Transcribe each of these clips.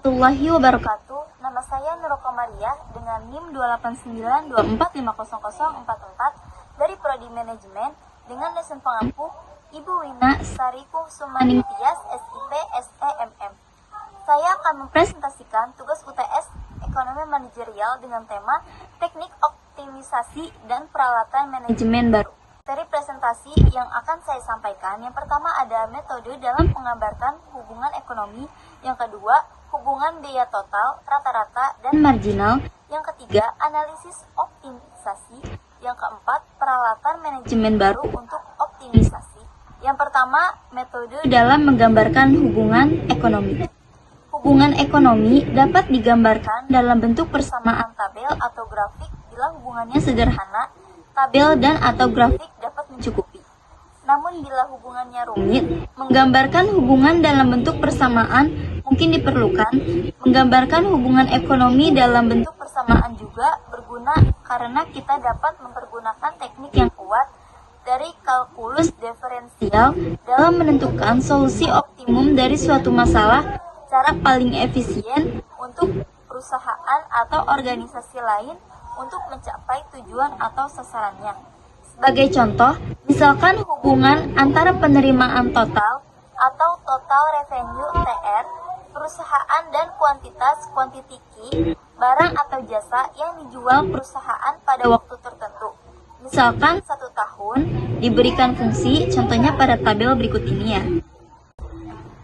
warahmatullahi wabarakatuh. Nama saya Nurul Komariah dengan NIM 28924500044 dari Prodi Manajemen dengan dosen pengampu Ibu Wina Sarikuh Sumaning Tias, SIP, SEMM. Saya akan mempresentasikan tugas UTS Ekonomi Manajerial dengan tema Teknik Optimisasi dan Peralatan Manajemen Baru. Dari presentasi yang akan saya sampaikan, yang pertama ada metode dalam menggambarkan hubungan ekonomi, yang kedua hubungan biaya total, rata-rata, dan marginal, yang ketiga analisis optimisasi, yang keempat peralatan manajemen baru untuk optimisasi. Yang pertama, metode dalam menggambarkan hubungan ekonomi. Hubungan ekonomi dapat digambarkan dalam bentuk persamaan tabel atau grafik bila hubungannya sederhana. Tabel dan atau grafik dapat mencukupi. Namun bila hubungannya rumit, menggambarkan hubungan dalam bentuk persamaan mungkin diperlukan. Menggambarkan hubungan ekonomi dalam bentuk persamaan juga berguna karena kita dapat mempergunakan teknik yang kuat dari kalkulus diferensial dalam menentukan solusi optimum dari suatu masalah, cara paling efisien untuk perusahaan atau organisasi lain untuk mencapai tujuan atau sasarannya. Sebagai contoh, misalkan hubungan antara penerimaan total atau total revenue TR, perusahaan dan kuantitas quantity key, barang atau jasa yang dijual perusahaan pada waktu tertentu. Misalkan 1 tahun diberikan fungsi, contohnya pada tabel berikut ini ya.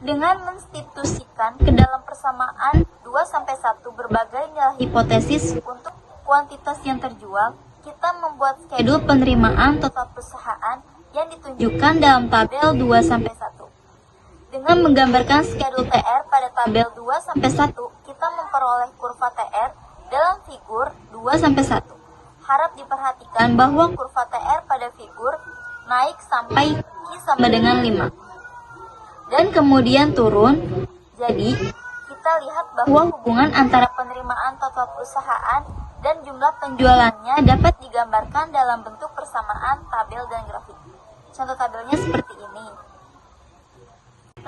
Dengan menstitusikan ke dalam persamaan 2-1 berbagai nilai hipotesis untuk kuantitas yang terjual, kita membuat skedul penerimaan total perusahaan yang ditunjukkan dalam tabel 2-1. Dengan menggambarkan skedul TR pada tabel 2-1, kita memperoleh kurva TR dalam figur 2-1. Harap diperhatikan bahwa kurva TR pada figur naik sampai Q sama dengan 5. Dan kemudian turun, jadi kita lihat bahwa hubungan antara penerimaan total perusahaan dan jumlah penjualannya dapat digambarkan dalam bentuk persamaan tabel dan grafik. Contoh tabelnya seperti ini.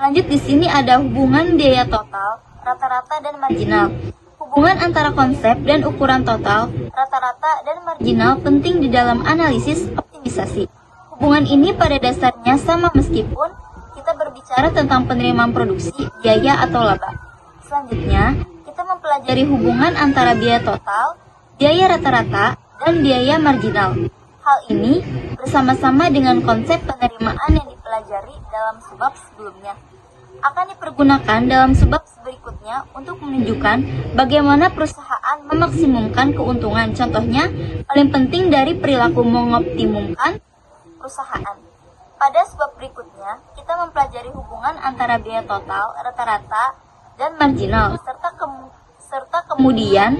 Lanjut, di sini ada hubungan biaya total, rata-rata, dan marginal. Hubungan antara konsep dan ukuran total, rata-rata, dan marginal penting di dalam analisis optimisasi. Hubungan ini pada dasarnya sama meskipun kita berbicara tentang penerimaan produksi, biaya, atau laba. Selanjutnya, kita mempelajari hubungan antara biaya total, biaya rata-rata, dan biaya marginal. Hal ini bersama-sama dengan konsep penerimaan yang dipelajari dalam subbab sebelumnya akan dipergunakan dalam subbab berikutnya untuk menunjukkan bagaimana perusahaan memaksimumkan keuntungan. Contohnya, paling penting dari perilaku mengoptimumkan perusahaan. Pada subbab berikutnya, kita mempelajari hubungan antara biaya total, rata-rata, dan marginal, serta kemudian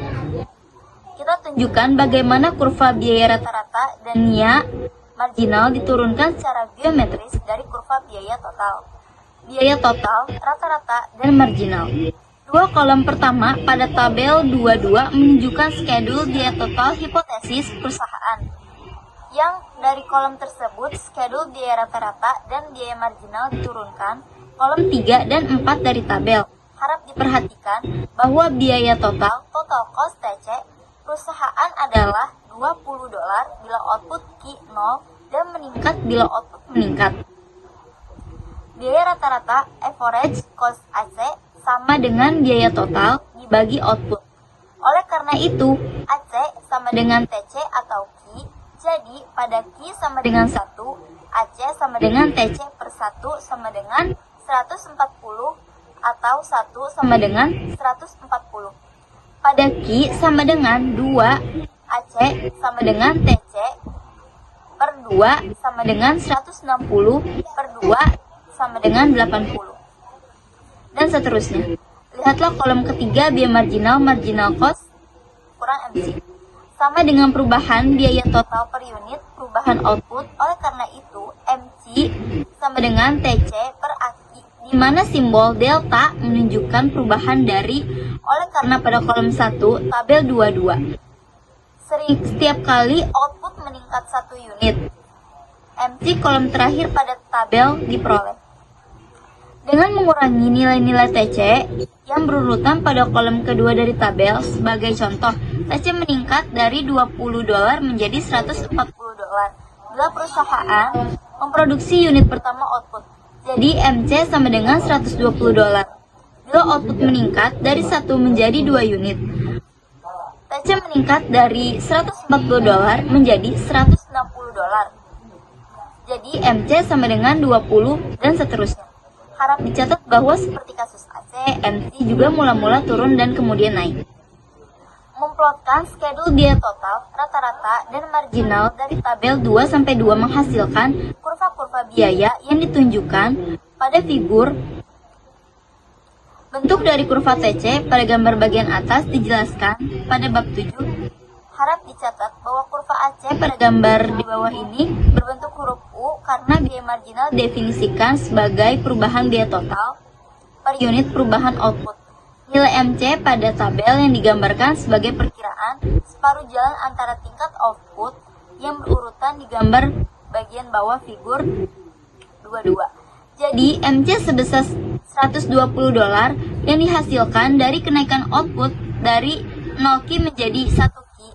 kita tunjukkan bagaimana kurva biaya rata-rata dan NIA marginal diturunkan secara geometris dari kurva biaya total. Biaya total, rata-rata, dan marginal. Dua kolom pertama pada tabel 22 menunjukkan skedul biaya total hipotesis perusahaan. Yang dari kolom tersebut, skedul biaya rata-rata dan biaya marginal diturunkan kolom 3 dan 4 dari tabel. Harap diperhatikan bahwa biaya total cost TC, perusahaan adalah $20 bila output Q 0 dan meningkat bila output meningkat. Biaya rata-rata average cost AC sama dengan biaya total dibagi output. Oleh karena itu, AC sama dengan TC atau Q, jadi pada Q sama dengan 1, AC sama dengan TC per 1 sama dengan 140 atau 1 sama dengan 140. Pada Q sama dengan 2, AC sama dengan TC per 2 sama dengan 160 per 2 sama dengan 80. Dan seterusnya. Lihatlah kolom ketiga biaya marginal cost kurang MC. Sama dengan perubahan biaya total per unit perubahan output. Oleh karena itu, MC sama dengan TC per AKI, di mana simbol delta menunjukkan perubahan dari. Oleh karena pada kolom 1 tabel 22 setiap kali output meningkat 1 unit, MC kolom terakhir pada tabel diperoleh. Dengan mengurangi nilai-nilai TC yang berurutan pada kolom kedua dari tabel, sebagai contoh, TC meningkat dari $20 menjadi $140 bila perusahaan memproduksi unit pertama output. Jadi MC sama dengan $120. Bila output meningkat dari 1 menjadi 2 unit, TC meningkat dari $140 menjadi $160. Jadi MC sama dengan 20 dan seterusnya. Harap dicatat bahwa seperti kasus AC, MC juga mula-mula turun dan kemudian naik. Memplotkan schedule biaya total, rata-rata, dan marginal dari tabel 2-2 menghasilkan kurva-kurva biaya yang ditunjukkan pada figur. Bentuk dari kurva TC pada gambar bagian atas dijelaskan pada bab 7. Harap dicatat bahwa kurva AC pada gambar di bawah ini berbentuk huruf U karena biaya marginal definisikan sebagai perubahan biaya total per unit perubahan output. Nilai MC pada tabel yang digambarkan sebagai perkiraan separuh jalan antara tingkat output yang berurutan di gambar bagian bawah figur 22. Jadi MC sebesar $120 yang dihasilkan dari kenaikan output dari 0 Ki menjadi 1 Ki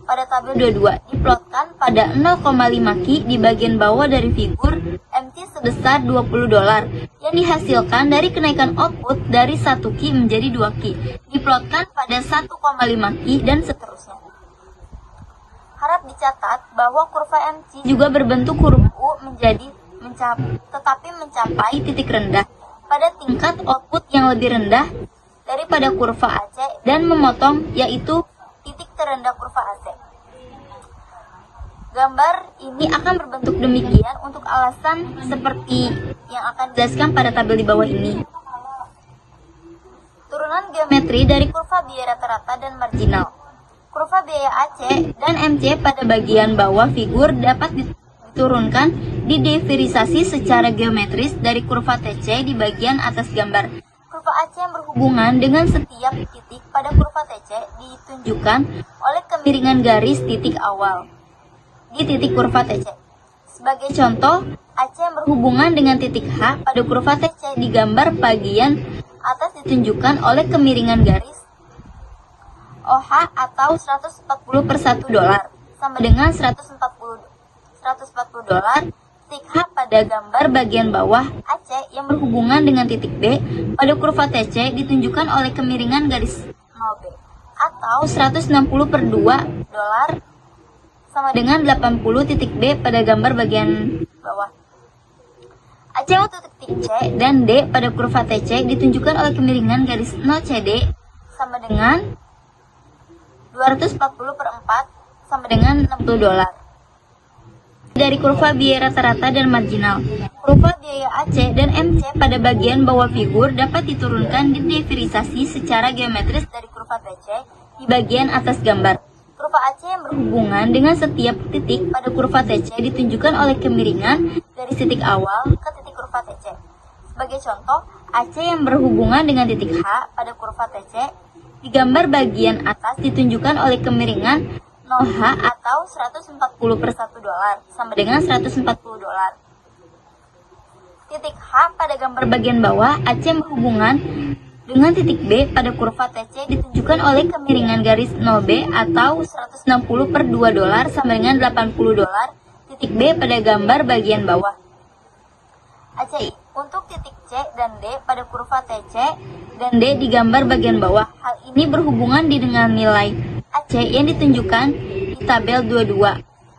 pada tabel 22 diplotkan pada 0,5 Ki di bagian bawah dari figur. MC sebesar $20 yang dihasilkan dari kenaikan output dari 1 Ki menjadi 2 Ki diplotkan pada 1,5 Ki dan seterusnya. Harap dicatat bahwa kurva MC juga berbentuk huruf U tetapi mencapai titik rendah pada tingkat output yang lebih rendah daripada kurva AC dan memotong, yaitu titik terendah kurva AC. Gambar ini akan berbentuk demikian untuk alasan seperti yang akan dijelaskan pada tabel di bawah ini. Turunan geometri dari kurva biaya rata-rata dan marginal. Kurva biaya AC dan MC pada bagian bawah figur dapat diturunkan didifferensiasi secara geometris dari kurva TC di bagian atas gambar. Kurva AC yang berhubungan dengan setiap titik pada kurva TC ditunjukkan oleh kemiringan garis titik awal di titik kurva TC. Sebagai contoh, AC yang berhubungan dengan titik H pada kurva TC di gambar bagian atas ditunjukkan oleh kemiringan garis OH atau 140 per $1 sama dengan $140. Titik H pada gambar bagian bawah AC yang berhubungan dengan titik B pada kurva TC ditunjukkan oleh kemiringan garis 0B atau 160 per $2 sama dengan 80 titik B pada gambar bagian bawah. AC untuk titik C dan D pada kurva TC ditunjukkan oleh kemiringan garis 0CD sama dengan 240 per 4 sama dengan $60. Dari kurva biaya rata-rata dan marginal. Kurva biaya AC dan MC pada bagian bawah figur dapat diturunkan didifferensiasi secara geometris dari kurva TC di bagian atas gambar. Kurva AC yang berhubungan dengan setiap titik pada kurva TC ditunjukkan oleh kemiringan dari titik awal ke titik kurva TC. Sebagai contoh, AC yang berhubungan dengan titik H pada kurva TC di gambar bagian atas ditunjukkan oleh kemiringan 0H atau 140 per $1 sama dengan $140. Titik H pada gambar bagian bawah AC yang berhubungan dengan titik B pada kurva TC ditunjukkan oleh kemiringan garis 0B atau 160 per $2 sama dengan $80. Titik B pada gambar bagian bawah. ACI untuk titik C dan D pada kurva TC dan D di gambar bagian bawah. Hal ini berhubungan dengan nilai AC yang ditunjukkan di tabel 22.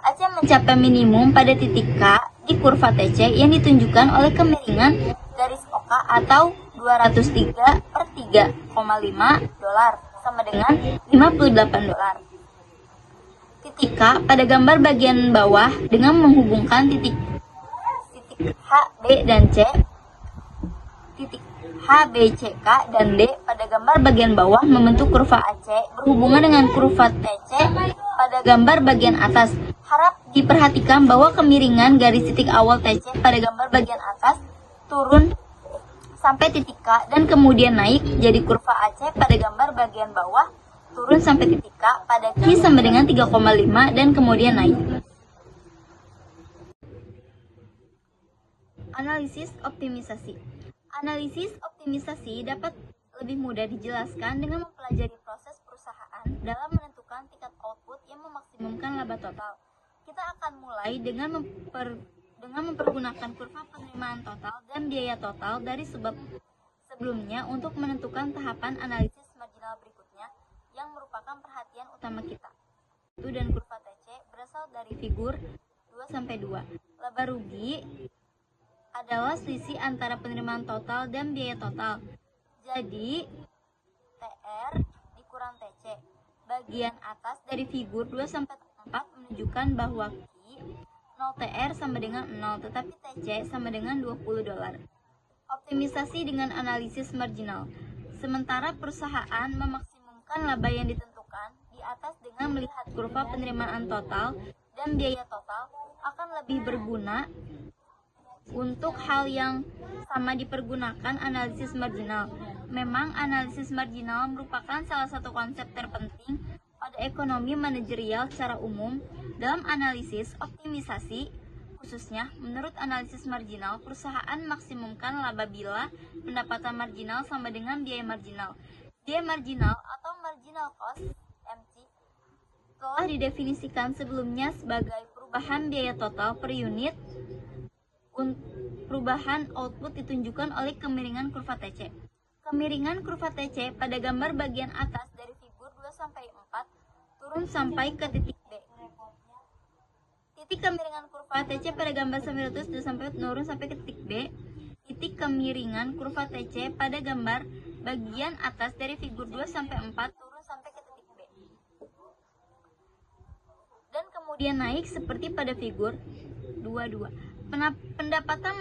AC mencapai minimum pada titik K di kurva TC yang ditunjukkan oleh kemiringan garis OK atau 203 per $3,5 sama dengan $58. Titik K pada gambar bagian bawah dengan menghubungkan titik H, B, dan C. Titik H, B, C, K, dan D pada gambar bagian bawah membentuk kurva AC berhubungan dengan kurva TC pada gambar bagian atas. Harap diperhatikan bahwa kemiringan garis titik awal TC pada gambar bagian atas turun sampai titik K dan kemudian naik jadi kurva AC pada gambar bagian bawah turun sampai titik K pada Q sama dengan 3,5 dan kemudian naik. Analisis optimisasi. Analisis optimisasi dapat lebih mudah dijelaskan dengan mempelajari proses perusahaan dalam menentukan tingkat output yang memaksimumkan laba total. Kita akan mulai dengan mempergunakan kurva penerimaan total dan biaya total dari sebelumnya untuk menentukan tahapan analisis marginal berikutnya yang merupakan perhatian utama kita. Dan kurva TC berasal dari figur 2-2. Laba rugi adalah selisih antara penerimaan total dan biaya total. Jadi, TR dikurang TC. Bagian atas dari figur 2-4 menunjukkan bahwa Q 0 TR sama dengan 0, tetapi TC sama dengan $20. Optimisasi dengan analisis marginal. Sementara perusahaan memaksimumkan laba yang ditentukan di atas dengan melihat kurva penerimaan total dan biaya total akan lebih berguna. Untuk hal yang sama dipergunakan analisis marginal. Memang analisis marginal merupakan salah satu konsep terpenting pada ekonomi manajerial secara umum. Dalam analisis optimisasi, khususnya menurut analisis marginal, perusahaan maksimumkan laba bila pendapatan marginal sama dengan biaya marginal. Biaya marginal atau marginal cost (MC) telah didefinisikan sebelumnya sebagai perubahan biaya total per unit. Perubahan output ditunjukkan oleh kemiringan kurva TC. Kemiringan kurva TC pada gambar bagian atas dari figur 2-4 turun sampai ke titik B. Titik kemiringan kurva TC pada gambar sambil turun sampai ke titik B. Titik kemiringan kurva TC pada gambar bagian atas dari figur 2-4 turun sampai ke titik B. Dan kemudian naik seperti pada figur 2-2. Pendapatan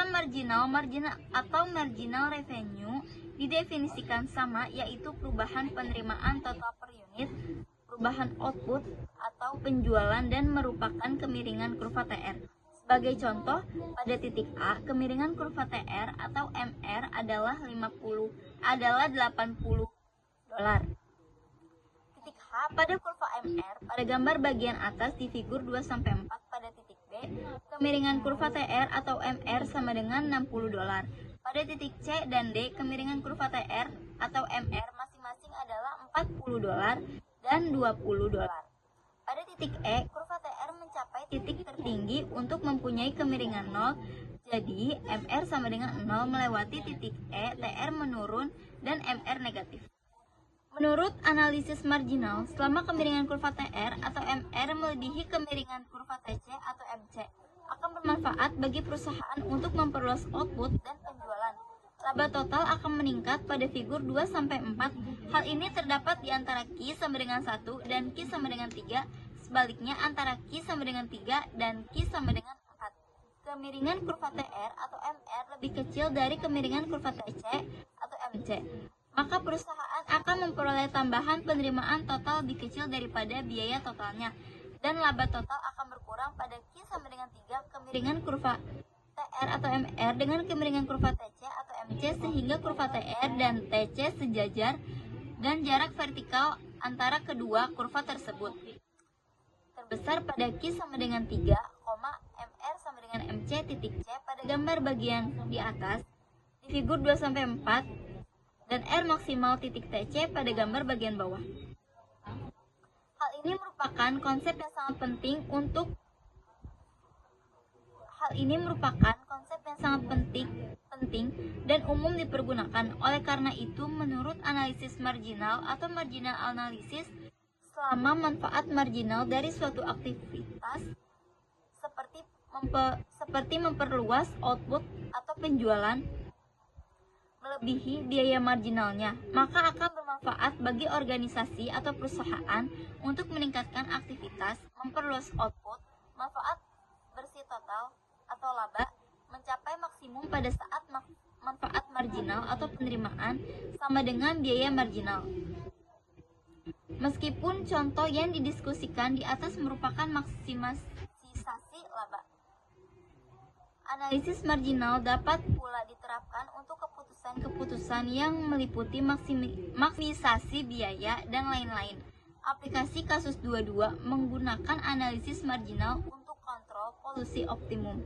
marginal atau marginal revenue didefinisikan sama, yaitu perubahan penerimaan total per unit, perubahan output atau penjualan, dan merupakan kemiringan kurva TR. Sebagai contoh, pada titik A, kemiringan kurva TR atau MR adalah $80. Titik H pada kurva MR pada gambar bagian atas di figur 2-4 pada titik B, kemiringan kurva TR atau MR sama dengan $60. Pada titik C dan D, kemiringan kurva TR atau MR masing-masing adalah $40 dan $20. Pada titik E, kurva TR mencapai titik tertinggi untuk mempunyai kemiringan 0, jadi MR sama dengan 0 melewati titik E, TR menurun dan MR negatif. Menurut analisis marginal, selama kemiringan kurva TR atau MR melebihi kemiringan kurva TC atau MC, akan bermanfaat bagi perusahaan untuk memperluas output dan penjualan. Laba total akan meningkat pada figur 2-4. Hal ini terdapat di antara Q sama dengan 1 dan Q sama dengan 3, sebaliknya antara Q sama dengan 3 dan Q sama dengan 4. Kemiringan kurva TR atau MR lebih kecil dari kemiringan kurva TC atau MC. Maka perusahaan akan memperoleh tambahan penerimaan total lebih kecil daripada biaya totalnya, dan laba total akan berkurang pada Q sama dengan 3 kemiringan kurva TR atau MR dengan kemiringan kurva TC atau MC, sehingga kurva TR dan TC sejajar dan jarak vertikal antara kedua kurva tersebut terbesar pada Q sama dengan 3, MR sama dengan MC titik C pada gambar bagian di atas di figur 2-4, dan R maksimal titik TC pada gambar bagian bawah. Hal ini merupakan konsep yang sangat penting dan umum dipergunakan. Oleh karena itu, menurut analisis marginal atau marginal analysis, selama manfaat marginal dari suatu aktivitas seperti memperluas output atau penjualan melebihi biaya marginalnya, maka akan bermanfaat bagi organisasi atau perusahaan untuk meningkatkan aktivitas, memperluas output, manfaat bersih total atau laba mencapai maksimum pada saat manfaat marginal atau penerimaan sama dengan biaya marginal. Meskipun contoh yang didiskusikan di atas merupakan maksimisasi laba, analisis marginal dapat pula diterapkan untuk keputusan yang meliputi maksimisasi biaya dan lain-lain. Aplikasi kasus 22 menggunakan analisis marginal untuk kontrol solusi optimum.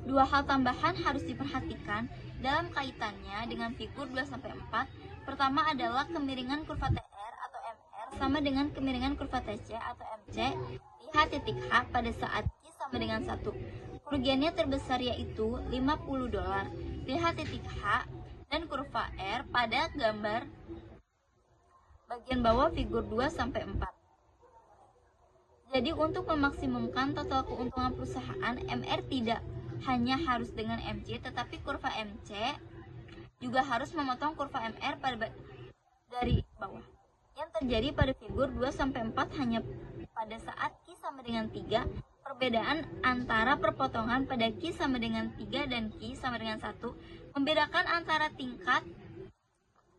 Dua hal tambahan harus diperhatikan dalam kaitannya dengan figur 2-4. Pertama adalah kemiringan kurva TR atau MR sama dengan kemiringan kurva TC atau MC di H.H pada saat Q sama dengan 1. Kerugiannya terbesar yaitu $50 di H.H dan kurva R pada gambar bagian bawah figur 2-4. Jadi untuk memaksimumkan total keuntungan perusahaan, MR tidak hanya harus dengan MC, tetapi kurva MC juga harus memotong kurva MR dari bawah. Yang terjadi pada figur 2-4 hanya pada saat Q sama dengan 3, perbedaan antara perpotongan pada Q sama dengan 3 dan Q sama dengan 1 membedakan antara tingkat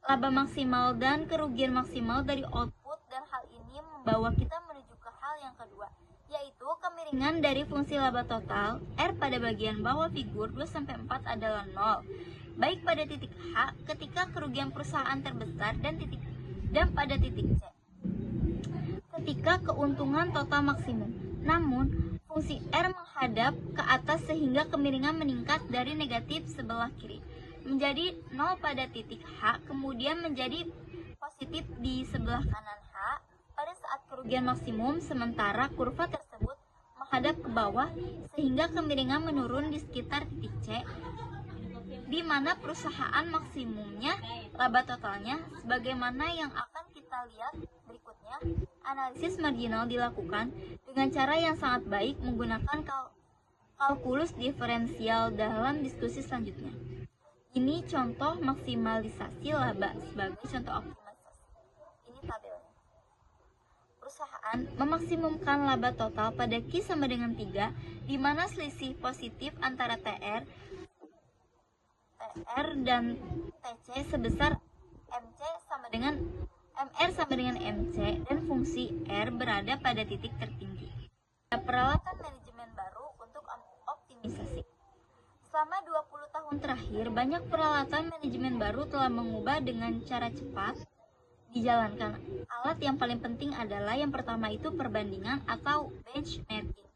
laba maksimal dan kerugian maksimal dari output, dan hal ini membawa kita menuju ke hal yang kedua, yaitu kemiringan dari fungsi laba total R pada bagian bawah figur 2-4 adalah 0, baik pada titik H ketika kerugian perusahaan terbesar dan pada titik C ketika keuntungan total maksimum. Namun, fungsi R menghadap ke atas sehingga kemiringan meningkat dari negatif sebelah kiri menjadi 0 pada titik H, kemudian menjadi positif di sebelah kanan H pada saat kerugian maksimum, sementara kurva tersebut menghadap ke bawah sehingga kemiringan menurun di sekitar titik C, di mana perusahaan maksimumnya laba totalnya. Sebagaimana yang akan kita lihat berikutnya, analisis marginal dilakukan dengan cara yang sangat baik menggunakan kalkulus diferensial dalam diskusi selanjutnya. Ini contoh maksimalisasi laba sebagai contoh optimalisasi. Ini tabelnya. Perusahaan memaksimumkan laba total pada Q sama dengan 3, di mana selisih positif antara TR dan TC sebesar MR sama dengan MC, dan fungsi R berada pada titik tertinggi. Peralatan manajemen baru untuk optimisasi. Selama 20 tahun terakhir, banyak peralatan manajemen baru telah mengubah dengan cara cepat dijalankan. Alat yang paling penting adalah yang pertama itu perbandingan atau benchmarking.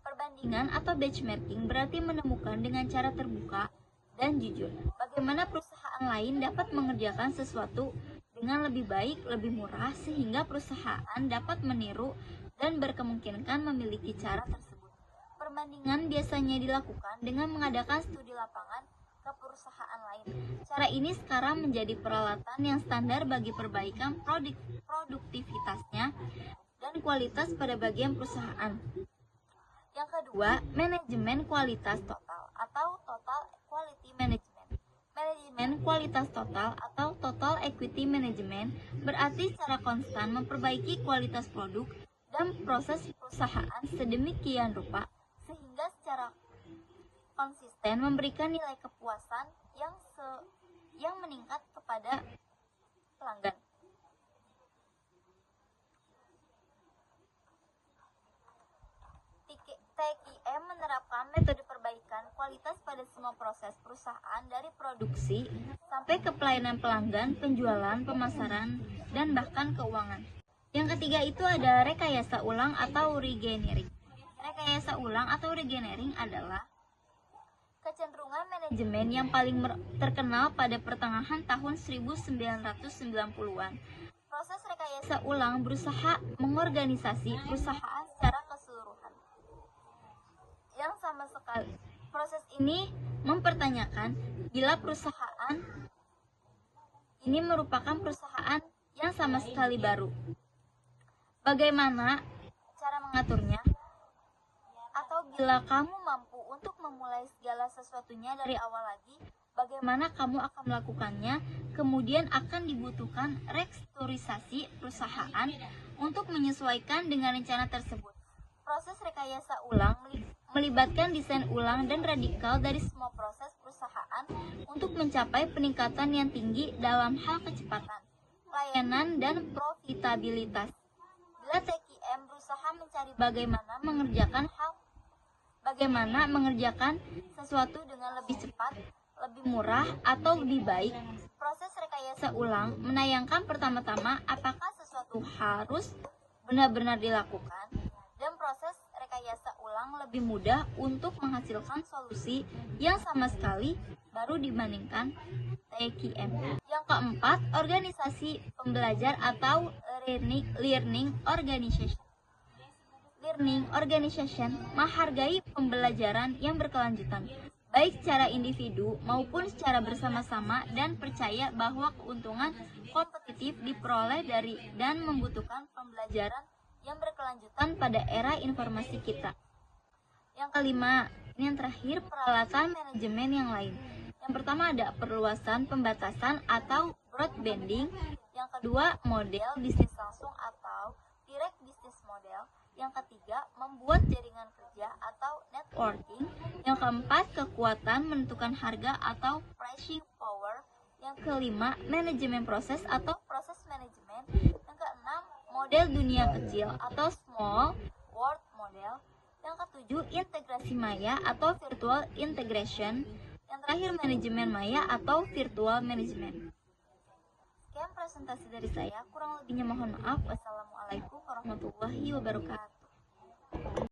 Perbandingan atau benchmarking berarti menemukan dengan cara terbuka dan jujur bagaimana perusahaan lain dapat mengerjakan sesuatu dengan lebih baik, lebih murah, sehingga perusahaan dapat meniru dan berkemungkinan memiliki cara tersebut. Perbandingan biasanya dilakukan dengan mengadakan studi lapangan ke perusahaan lain. Cara ini sekarang menjadi peralatan yang standar bagi perbaikan produktivitasnya dan kualitas pada bagian perusahaan. Yang kedua, manajemen kualitas total atau total quality management. Manajemen kualitas total atau total equity management berarti secara konstan memperbaiki kualitas produk dan proses perusahaan sedemikian rupa sehingga secara konsisten memberikan nilai kepuasan yang meningkat kepada pelanggan. TQM menerapkan metode perbaikan kualitas pada semua proses perusahaan dari produksi sampai ke pelayanan pelanggan, penjualan, pemasaran, dan bahkan keuangan. Yang ketiga itu ada rekayasa ulang atau regeneering. Rekayasa ulang atau regeneering adalah kecenderungan manajemen yang paling terkenal pada pertengahan tahun 1990-an. Proses rekayasa ulang berusaha mengorganisasi perusahaan secara keseluruhan. Yang sama sekali, proses ini mempertanyakan bila perusahaan ini merupakan perusahaan yang sama sekali baru. Bagaimana cara mengaturnya? Atau bila kamu mampu untuk memulai segala sesuatunya dari awal lagi, bagaimana kamu akan melakukannya? Kemudian akan dibutuhkan restrukturisasi perusahaan untuk menyesuaikan dengan rencana tersebut. Proses rekayasa ulang melibatkan desain ulang dan radikal dari semua proses perusahaan untuk mencapai peningkatan yang tinggi dalam hal kecepatan, pelayanan, dan profitabilitas. Bila TQM berusaha mencari bagaimana mengerjakan sesuatu dengan lebih cepat, lebih murah, atau lebih baik, proses rekayasa ulang menayangkan pertama-tama apakah sesuatu harus benar-benar dilakukan, dan proses rekayasa ulang lebih lebih mudah untuk menghasilkan solusi yang sama sekali baru dibandingkan TKM. Yang keempat, organisasi pembelajar atau learning organization. Learning organization menghargai pembelajaran yang berkelanjutan, baik secara individu maupun secara bersama-sama, dan percaya bahwa keuntungan kompetitif diperoleh dari dan membutuhkan pembelajaran yang berkelanjutan pada era informasi kita. Yang kelima, ini yang terakhir, peralatan manajemen yang lain. Yang pertama ada perluasan pembatasan atau broadbanding. Yang kedua, model bisnis langsung atau direct business model. Yang ketiga, membuat jaringan kerja atau networking. Yang keempat, kekuatan menentukan harga atau pricing power. Yang kelima, manajemen proses atau proses manajemen. Yang keenam, model dunia kecil atau small world model. Yang ketujuh, integrasi maya atau virtual integration. Yang terakhir, manajemen maya atau virtual management. Sekian presentasi dari saya, kurang lebihnya mohon maaf. Wassalamualaikum warahmatullahi wabarakatuh.